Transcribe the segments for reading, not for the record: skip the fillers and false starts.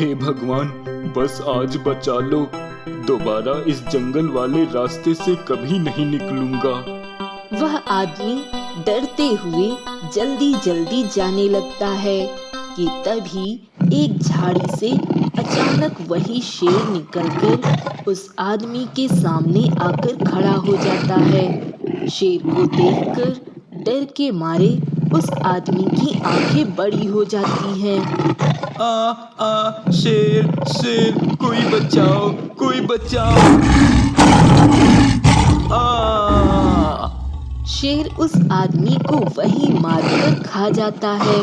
हे भगवान, बस आज बचा लो। दोबारा इस जंगल वाले रास्ते से कभी नहीं निकलूंगा। वह आदमी डरते हुए जल्दी जल्दी जाने लगता है कि तभी एक झाड़ी से अचानक वही शेर निकलकर उस आदमी के सामने आकर खड़ा हो जाता है। शेर को देखकर डर के मारे उस आदमी की आंखें बड़ी हो जाती हैं। शेर शेर, कोई बचाओ, कोई बचाओ। शेर उस आदमी को वहीं मारकर खा जाता है।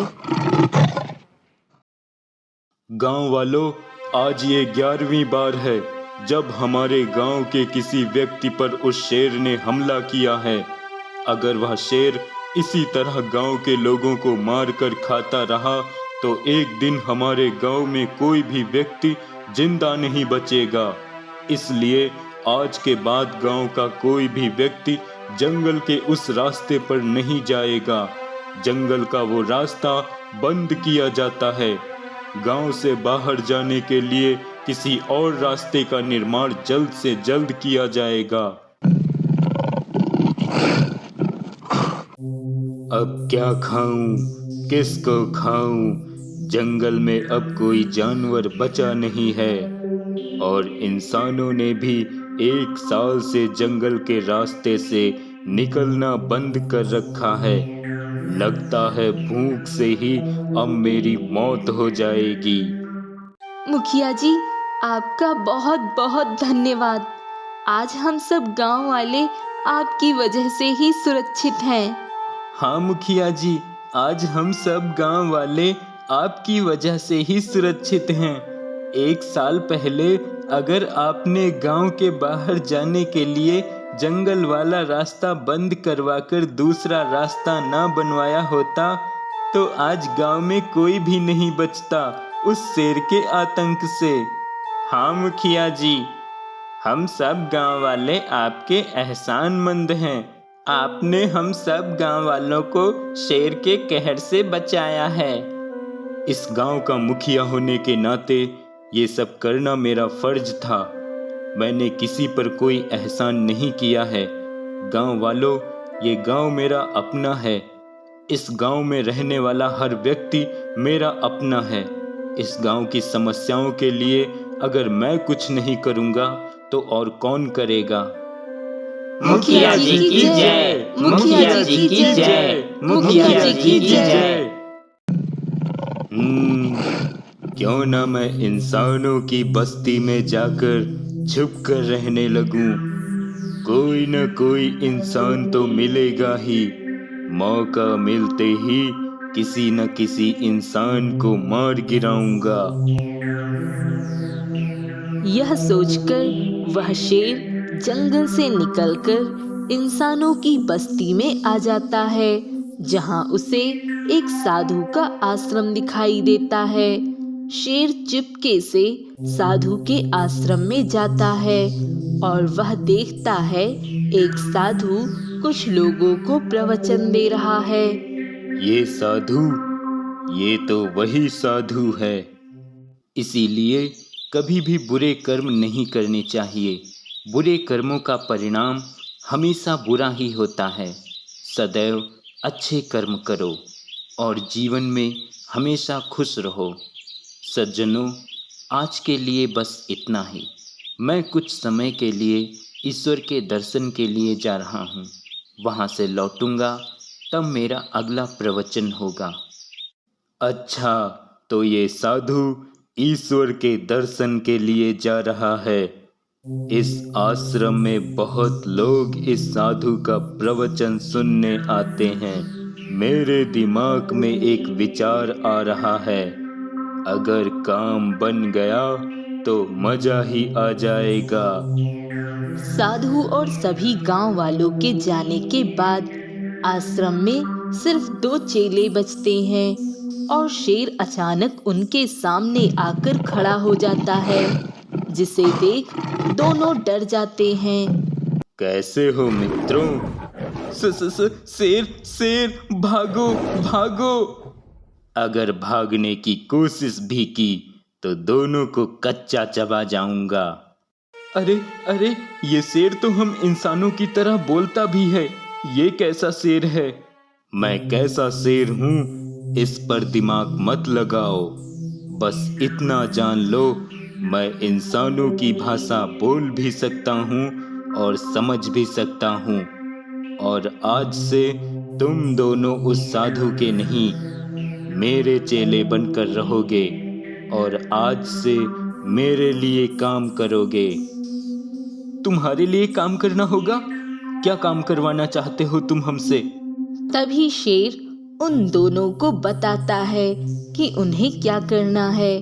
गांव वालों, आज ये 11वीं बार है जब हमारे गांव के किसी व्यक्ति पर उस शेर ने हमला किया है। अगर वह शेर इसी तरह गांव के लोगों को मारकर खाता रहा तो एक दिन हमारे गांव में कोई भी व्यक्ति जिंदा नहीं बचेगा। इसलिए आज के बाद गांव का कोई भी व्यक्ति जंगल के उस रास्ते पर नहीं जाएगा। जंगल का वो रास्ता बंद किया जाता है। गांव से बाहर जाने के लिए किसी और रास्ते का निर्माण जल्द से जल्द किया जाएगा। अब क्या खाऊं, किसको खाऊं? जंगल में अब कोई जानवर बचा नहीं है और इंसानों ने भी 1 साल से जंगल के रास्ते से निकलना बंद कर रखा है। लगता है भूख से ही अब मेरी मौत हो जाएगी। मुखिया जी, आपका बहुत बहुत धन्यवाद। आज हम सब गांव वाले आपकी वजह से ही सुरक्षित हैं। हाँ मुखिया जी, आज हम सब गांव वाले आपकी वजह से ही सुरक्षित हैं। 1 साल पहले अगर आपने गांव के बाहर जाने के लिए जंगल वाला रास्ता बंद करवाकर दूसरा रास्ता ना बनवाया होता तो आज गांव में कोई भी नहीं बचता उस शेर के आतंक से। हाँ मुखिया जी, हम सब गांव वाले आपके एहसानमंद हैं। आपने हम सब गांव वालों को शेर के कहर से बचाया है। इस गांव का मुखिया होने के नाते ये सब करना मेरा फर्ज था। मैंने किसी पर कोई एहसान नहीं किया है। गांव वालों, ये गांव मेरा अपना है। इस गांव में रहने वाला हर व्यक्ति मेरा अपना है। इस गांव की समस्याओं के लिए अगर मैं कुछ नहीं करूंगा तो और कौन करेगा? मुखिया जी की जय, मुखिया जी की जय, मुखिया जी की जय। क्यों ना मैं इंसानों की बस्ती में जाकर छुप कर रहने लगूं। कोई न कोई इंसान तो मिलेगा ही। मौका मिलते ही किसी न किसी इंसान को मार गिराऊंगा। यह सोचकर वह शेर जंगल से निकलकर इंसानों की बस्ती में आ जाता है, जहां उसे एक साधु का आश्रम दिखाई देता है। शेर चुपके से साधु के आश्रम में जाता है और वह देखता है एक साधु कुछ लोगों को प्रवचन दे रहा है। ये साधु, ये तो वही साधु है। इसीलिए कभी भी बुरे कर्म नहीं करने चाहिए। बुरे कर्मों का परिणाम हमेशा बुरा ही होता है। सदैव अच्छे कर्म करो और जीवन में हमेशा खुश रहो। सज्जनों, आज के लिए बस इतना ही। मैं कुछ समय के लिए ईश्वर के दर्शन के लिए जा रहा हूँ। वहाँ से लौटूंगा तब मेरा अगला प्रवचन होगा। अच्छा, तो ये साधु ईश्वर के दर्शन के लिए जा रहा है। इस आश्रम में बहुत लोग इस साधु का प्रवचन सुनने आते हैं। मेरे दिमाग में एक विचार आ रहा है। अगर काम बन गया तो मजा ही आ जाएगा। साधु और सभी गांव वालों के जाने के बाद आश्रम में सिर्फ 2 चेले बचते हैं और शेर अचानक उनके सामने आकर खड़ा हो जाता है, जिसे देख दोनों डर जाते हैं। कैसे हो मित्रों? शेर, भागो भागो। अगर भागने की कोशिश भी की तो दोनों को कच्चा चबा जाऊंगा। अरे अरे, ये शेर तो हम इंसानों की तरह बोलता भी है। ये कैसा शेर है? मैं कैसा शेर हूँ इस पर दिमाग मत लगाओ। बस इतना जान लो, मैं इंसानों की भाषा बोल भी सकता हूँ और समझ भी सकता हूँ। और आज से तुम दोनों उस साधु के नहीं, मेरे चेले बनकर रहोगे और आज से मेरे लिए काम करोगे। तुम्हारे लिए काम करना होगा? क्या काम करवाना चाहते हो तुम हमसे? तभी शेर उन दोनों को बताता है कि उन्हें क्या करना है,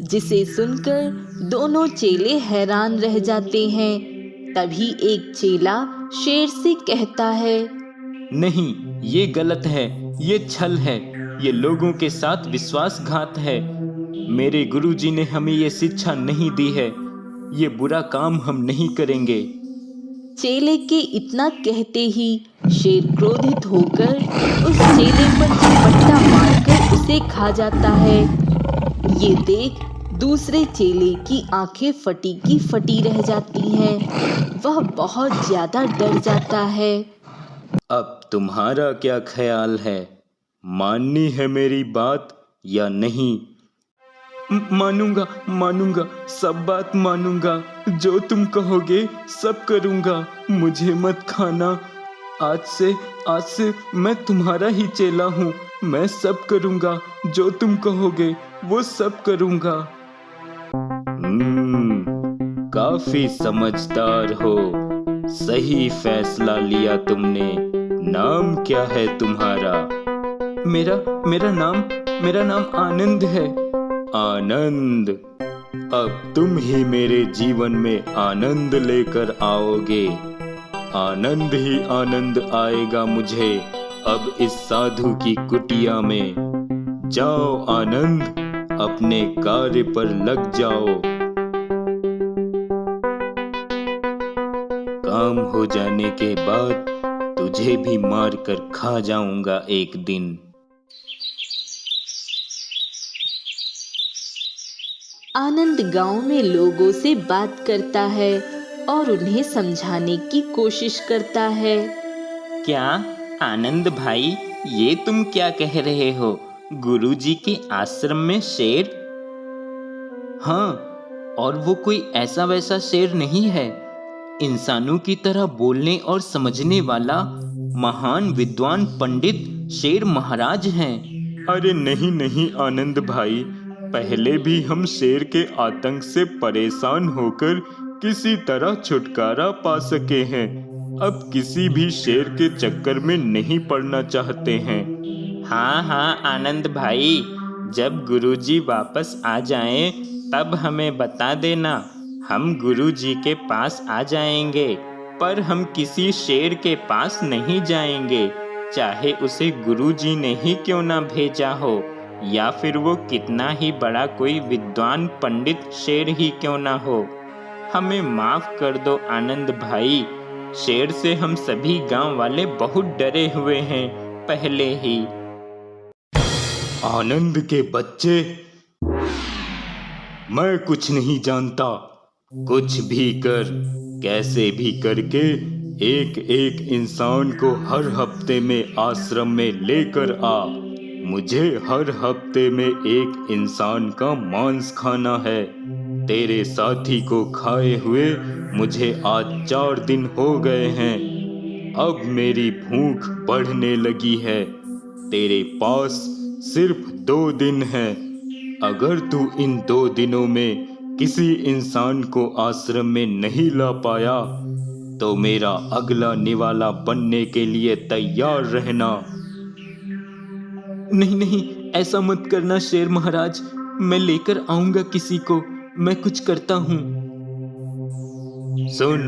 जिसे सुनकर दोनों चेले हैरान रह जाते हैं। तभी एक चेला शेर से कहता है, नहीं, ये गलत है, ये छल है, ये लोगों के साथ विश्वासघात है। मेरे गुरुजी ने हमें ये शिक्षा नहीं दी है। ये बुरा काम हम नहीं करेंगे। चेले के इतना कहते ही शेर क्रोधित होकर उस चेले पर झपट्टा मारकर उसे खा जाता है। ये देख दूसरे चेले की आंखें फटी की फटी रह जाती हैं। वह बहुत ज्यादा डर जाता है। अब तुम्हारा क्या ख्याल है? माननी है मेरी बात या नहीं? मानूंगा, मानूंगा, सब बात मानूंगा। जो तुम कहोगे सब करूंगा। मुझे मत खाना। आज से मैं तुम्हारा ही चेला हूँ। मैं सब करूंगा, जो तुम कहोगे वो सब करूंगा। काफी समझदार हो। सही फैसला लिया तुमने। नाम क्या है तुम्हारा? मेरा नाम आनंद है। आनंद, अब तुम ही मेरे जीवन में आनंद लेकर आओगे। आनंद ही आनंद आएगा मुझे अब इस साधु की कुटिया में। जाओ आनंद, अपने कार्य पर लग जाओ। काम हो जाने के बाद तुझे भी मार कर खा जाऊंगा एक दिन। आनंद गांव में लोगों से बात करता है और उन्हें समझाने की कोशिश करता है। क्या आनंद भाई, ये तुम क्या कह रहे हो? गुरुजी के आश्रम में शेर? हाँ, और वो कोई ऐसा वैसा शेर नहीं है। इंसानों की तरह बोलने और समझने वाला महान विद्वान पंडित शेर महाराज हैं। अरे नहीं नहीं आनंद भाई, पहले भी हम शेर के आतंक से परेशान होकर किसी तरह छुटकारा पा सके हैं। अब किसी भी शेर के चक्कर में नहीं पड़ना चाहते हैं। हाँ हाँ आनंद भाई, जब गुरुजी वापस आ जाएं, तब हमें बता देना। हम गुरुजी के पास आ जाएंगे, पर हम किसी शेर के पास नहीं जाएंगे, चाहे उसे गुरुजी ने ही क्यों ना भेजा हो, या फिर वो कितना ही बड़ा कोई विद्वान पंडित शेर ही क्यों ना हो। हमें माफ कर दो आनंद भाई। शेर से हम सभी गांव वाले बहुत डरे हुए हैं पहले ही। आनंद के बच्चे, मैं कुछ नहीं जानता। कुछ भी कर, कैसे भी करके एक एक इंसान को हर हफ्ते में आश्रम में लेकर आ। मुझे हर हफ्ते में एक इंसान का मांस खाना है। तेरे साथी को खाए हुए मुझे आज 4 दिन हो गए हैं। अब मेरी भूख बढ़ने लगी है। तेरे पास सिर्फ 2 दिन हैं। अगर तू इन 2 दिनों में किसी इंसान को आश्रम में नहीं ला पाया, तो मेरा अगला निवाला बनने के लिए तैयार रहना। नहीं नहीं, ऐसा मत करना शेर महाराज। मैं लेकर आऊंगा किसी को। मैं कुछ करता हूँ। सुन,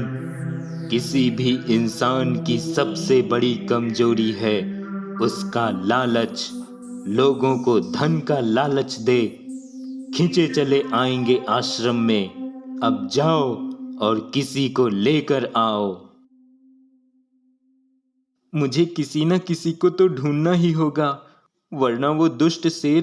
किसी भी इंसान की सबसे बड़ी कमजोरी है उसका लालच। लोगों को धन का लालच दे, खींचे चले आएंगे आश्रम में। अब जाओ और किसी को लेकर आओ। मुझे किसी न किसी को तो ढूंढना ही होगा, वरना वो दुष्ट शेर